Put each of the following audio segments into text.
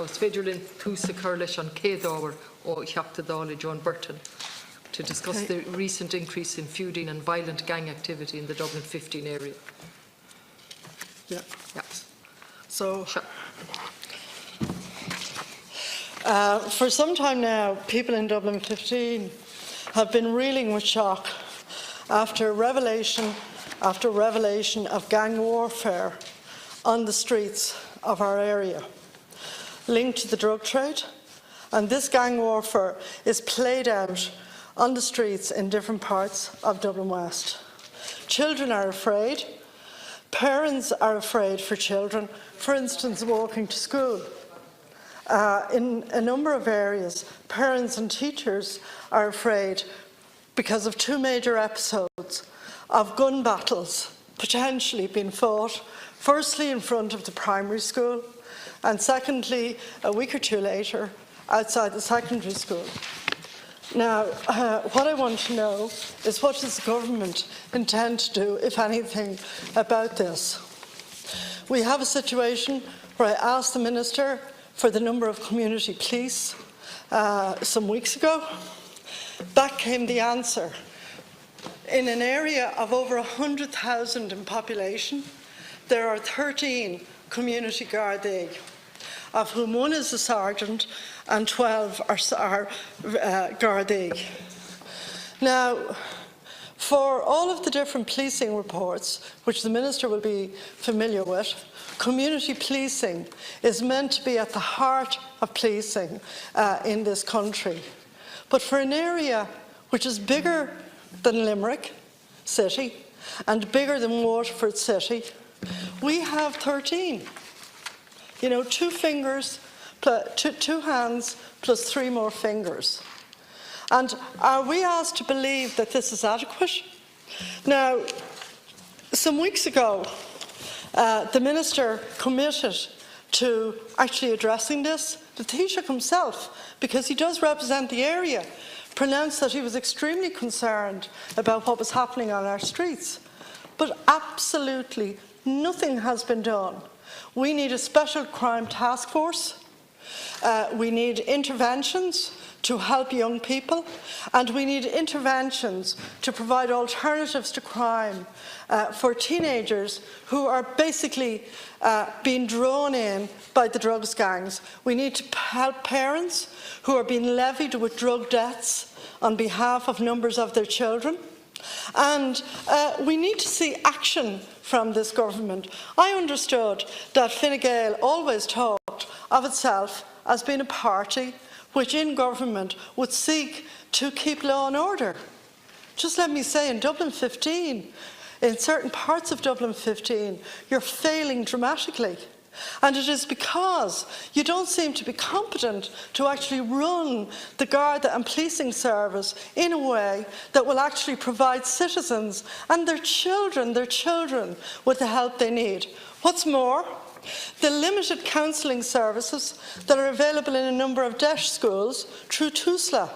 it's Federal Thusa Curlish on Kédawar Oireachtas Dáil Joan Burton to discuss the recent increase in feuding and violent gang activity in the Dublin 15 area. Yeah. Yeah. So, for some time now, people in Dublin 15 have been reeling with shock after revelation after revelation of gang warfare on the streets of our area, linked to the drug trade, and this gang warfare is played out on the streets in different parts of Dublin West. Children are afraid. Parents are afraid for children, for instance, walking to school. In a number of areas, parents and teachers are afraid because of two major episodes of gun battles potentially being fought, firstly in front of the primary school, and secondly, a week or two later, outside the secondary school. Now, what I want to know is what does the government intend to do, if anything, about this? We have a situation where I asked the Minister for the number of community police some weeks ago. Back came the answer. In an area of over 100,000 in population, there are 13 community Gardaí, of whom one is a sergeant and 12 are Gardaí. Now, for all of the different policing reports, which the Minister will be familiar with, community policing is meant to be at the heart of policing in this country. But for an area which is bigger than Limerick City and bigger than Waterford City, we have 13. You know, two hands plus 3 more fingers. And are we asked to believe that this is adequate? Now, some weeks ago, the Minister committed to actually addressing this. The Taoiseach himself, because he does represent the area, pronounced that he was extremely concerned about what was happening on our streets. But absolutely nothing has been done. We need a special crime task force. We need interventions to help young people, and we need interventions to provide alternatives to crime for teenagers who are basically being drawn in by the drugs gangs. We need to help parents who are being levied with drug debts on behalf of numbers of their children. And we need to see action from this government. I understood that Fine Gael always talked of itself as being a party which in government would seek to keep law and order. Just let me say, in Dublin 15, in certain parts of Dublin 15, you're failing dramatically. And it is because you don't seem to be competent to actually run the Garda and policing service in a way that will actually provide citizens and their children with the help they need. What's more, the limited counselling services that are available in a number of DEIS schools through TUSLA.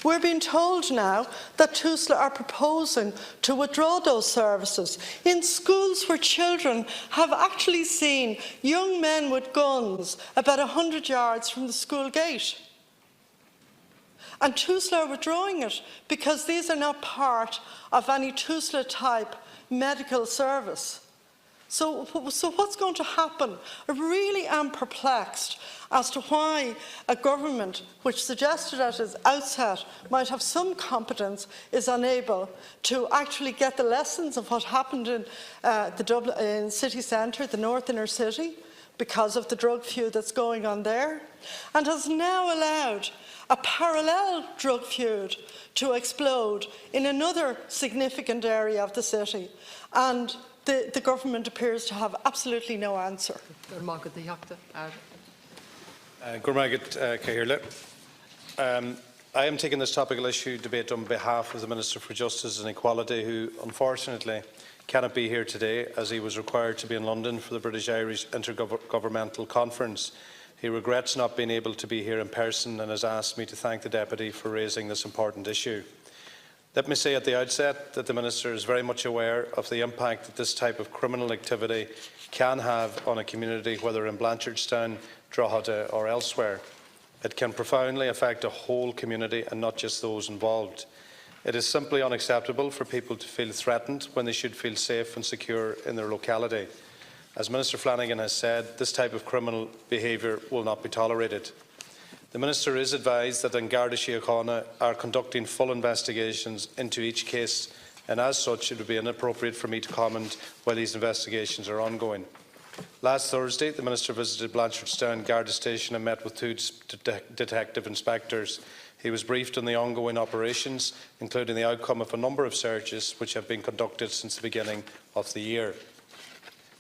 We're being told now that TUSLA are proposing to withdraw those services in schools where children have actually seen young men with guns about 100 yards from the school gate. And TUSLA are withdrawing it because these are not part of any TUSLA-type medical service. So what's going to happen? I really am perplexed as to why a government which suggested at its outset might have some competence is unable to actually get the lessons of what happened in the Dublin city centre, the north inner city, because of the drug feud that's going on there, and has now allowed a parallel drug feud to explode in another significant area of the city. And the government appears to have absolutely no answer. I am taking this topical issue debate on behalf of the Minister for Justice and Equality, who unfortunately cannot be here today as he was required to be in London for the British-Irish Intergovernmental Conference. He regrets not being able to be here in person and has asked me to thank the Deputy for raising this important issue. Let me say at the outset that the Minister is very much aware of the impact that this type of criminal activity can have on a community, whether in Blanchardstown, Drogheda or elsewhere. It can profoundly affect a whole community and not just those involved. It is simply unacceptable for people to feel threatened when they should feel safe and secure in their locality. As Minister Flanagan has said, this type of criminal behaviour will not be tolerated. The Minister is advised that in Garda Síochána are conducting full investigations into each case, and as such it would be inappropriate for me to comment while these investigations are ongoing. Last Thursday, the Minister visited Blanchardstown Garda Station and met with two detective inspectors. He was briefed on the ongoing operations, including the outcome of a number of searches which have been conducted since the beginning of the year.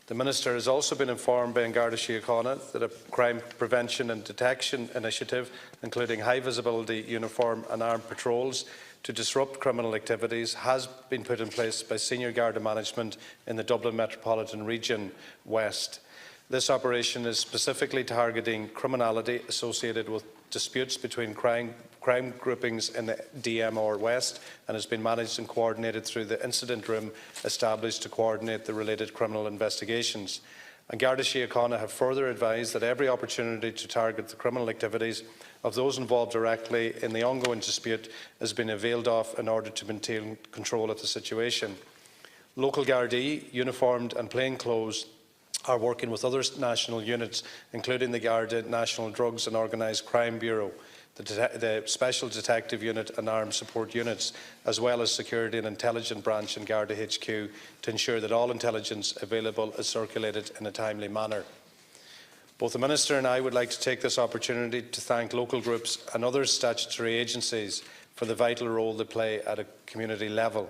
The Minister has also been informed by Garda Síochána that a crime prevention and detection initiative, including high-visibility uniform and armed patrols to disrupt criminal activities, has been put in place by senior Garda management in the Dublin Metropolitan Region West. This operation is specifically targeting criminality associated with disputes between crime groupings in the DMR West and has been managed and coordinated through the incident room established to coordinate the related criminal investigations. And Garda Síochána have further advised that every opportunity to target the criminal activities of those involved directly in the ongoing dispute has been availed of in order to maintain control of the situation. Local Gardaí, uniformed and plainclothes, are working with other national units, including the Garda National Drugs and Organised Crime Bureau, the Special Detective Unit and Armed Support Units, as well as Security and Intelligence Branch and Garda HQ, to ensure that all intelligence available is circulated in a timely manner. Both the Minister and I would like to take this opportunity to thank local groups and other statutory agencies for the vital role they play at a community level.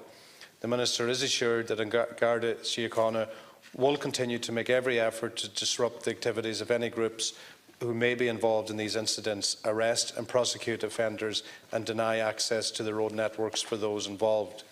The Minister is assured that Garda Síochána will continue to make every effort to disrupt the activities of any groups who may be involved in these incidents, arrest and prosecute offenders and deny access to the road networks for those involved.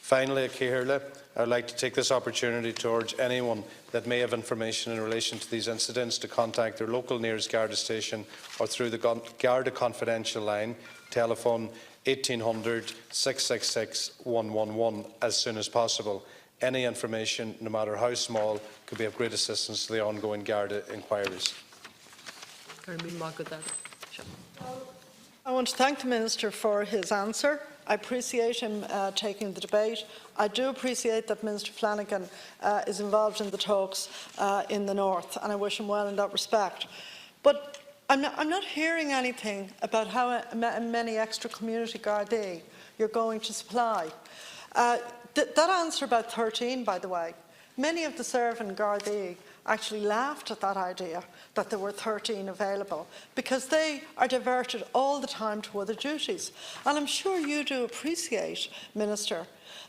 Finally, Cahirla, I would like to take this opportunity to urge anyone that may have information in relation to these incidents to contact their local nearest Garda station or through the Garda confidential line, telephone 1800 666 111 as soon as possible. Any information, no matter how small, could be of great assistance to the ongoing Garda inquiries. I want to thank the Minister for his answer. I appreciate him taking the debate. I do appreciate that Minister Flanagan is involved in the talks in the North, and I wish him well in that respect. But I'm not hearing anything about how many extra community Gardaí you're going to supply. That answer about 13, by the way, many of the serving Gardaí actually laughed at that idea that there were 13 available because they are diverted all the time to other duties. And I'm sure you do appreciate, Minister,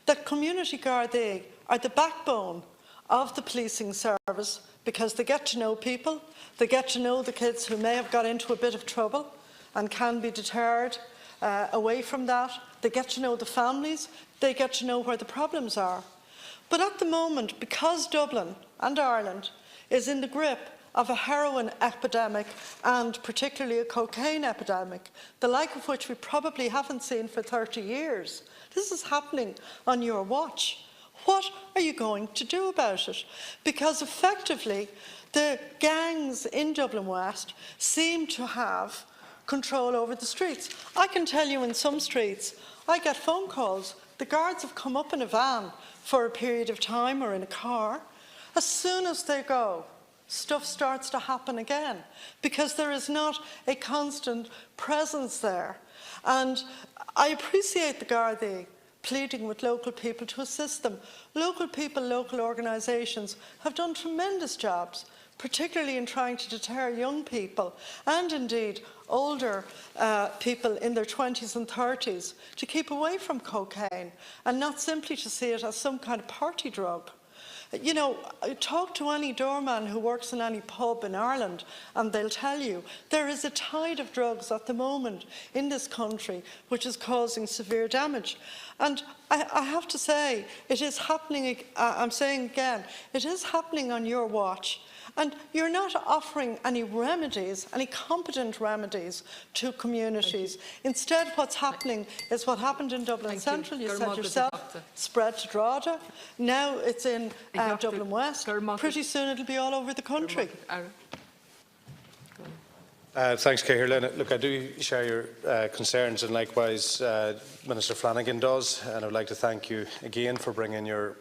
that community Gardaí are the backbone of the policing service because they get to know people, they get to know the kids who may have got into a bit of trouble and can be deterred away from that. They get to know the families, they get to know where the problems are. But at the moment, because Dublin and Ireland is in the grip of a heroin epidemic and particularly a cocaine epidemic, the like of which we probably haven't seen for 30 years, this is happening on your watch. What are you going to do about it? Because effectively, the gangs in Dublin West seem to have control over the streets. I can tell you in some streets, I get phone calls. The guards have come up in a van for a period of time or in a car. As soon as they go, stuff starts to happen again because there is not a constant presence there. And I appreciate the Gardaí pleading with local people to assist them. Local people, local organisations have done tremendous jobs, particularly in trying to deter young people and indeed older people in their 20s and 30s to keep away from cocaine and not simply to see it as some kind of party drug. You know, talk to any doorman who works in any pub in Ireland and they'll tell you there is a tide of drugs at the moment in this country which is causing severe damage. And I have to say, it is happening, I'm saying again, it is happening on your watch. And you're not offering any remedies, any competent remedies to communities. Instead, what's happening is what happened in Dublin Central. You said yourself, spread to Drogheda. Now it's in Dublin West. Pretty soon it'll be all over the country. Thanks, Cahirlin. Look, I do share your concerns, and likewise Minister Flanagan does, and I would like to thank you again for bringing your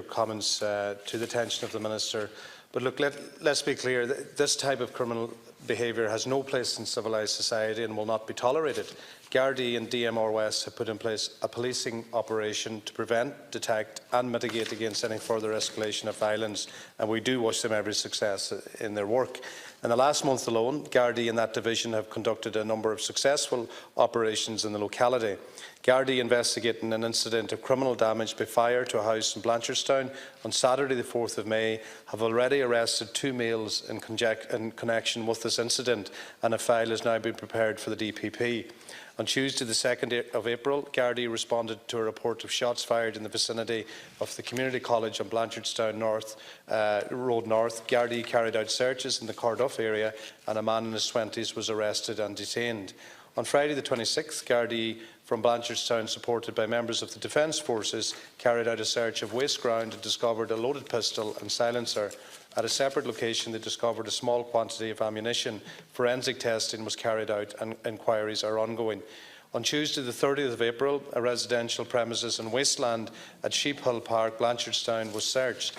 comments to the attention of the Minister. But look, let's be clear, this type of criminal behaviour has no place in civilised society and will not be tolerated. Gardaí and DMR West have put in place a policing operation to prevent, detect and mitigate against any further escalation of violence, and we do wish them every success in their work. In the last month alone, Gardaí in that division have conducted a number of successful operations in the locality. Gardaí investigating an incident of criminal damage by fire to a house in Blanchardstown on Saturday the 4th of May have already arrested 2 males in connection with this incident, and a file is now being prepared for the DPP. On Tuesday the 2nd of April, Gardaí responded to a report of shots fired in the vicinity of the Community College on Blanchardstown Road North. Gardaí carried out searches in the Carduff area, and a man in his 20s was arrested and detained. On Friday the 26th, Gardaí from Blanchardstown, supported by members of the Defence Forces, carried out a search of waste ground and discovered a loaded pistol and silencer. At a separate location, they discovered a small quantity of ammunition. Forensic testing was carried out and inquiries are ongoing. On Tuesday, the 30th of April, a residential premises in Wasteland at Sheephill Park, Blanchardstown, was searched.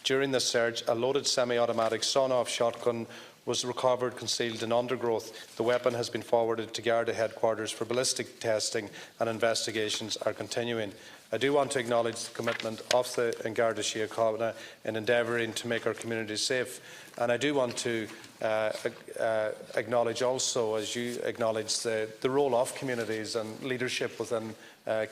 During this search, a loaded semi-automatic sawn-off shotgun was recovered concealed in undergrowth. The weapon has been forwarded to Garda headquarters for ballistic testing, and investigations are continuing. I do want to acknowledge the commitment of the Garda Síochána in endeavouring to make our communities safe, and I do want to acknowledge also, as you acknowledge, the role of communities and leadership within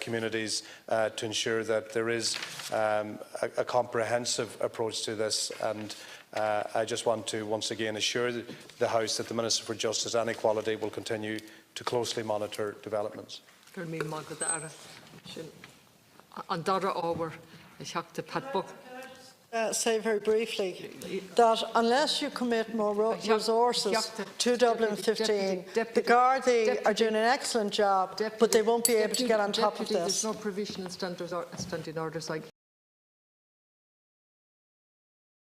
communities to ensure that there is a comprehensive approach to this. And I just want to once again assure the House that the Minister for Justice and Equality will continue to closely monitor developments. Say very briefly that unless you commit more resources to Dublin 15, the Gardaí are doing an excellent job, but they won't be able to get on top of this. There's no provision in standing orders like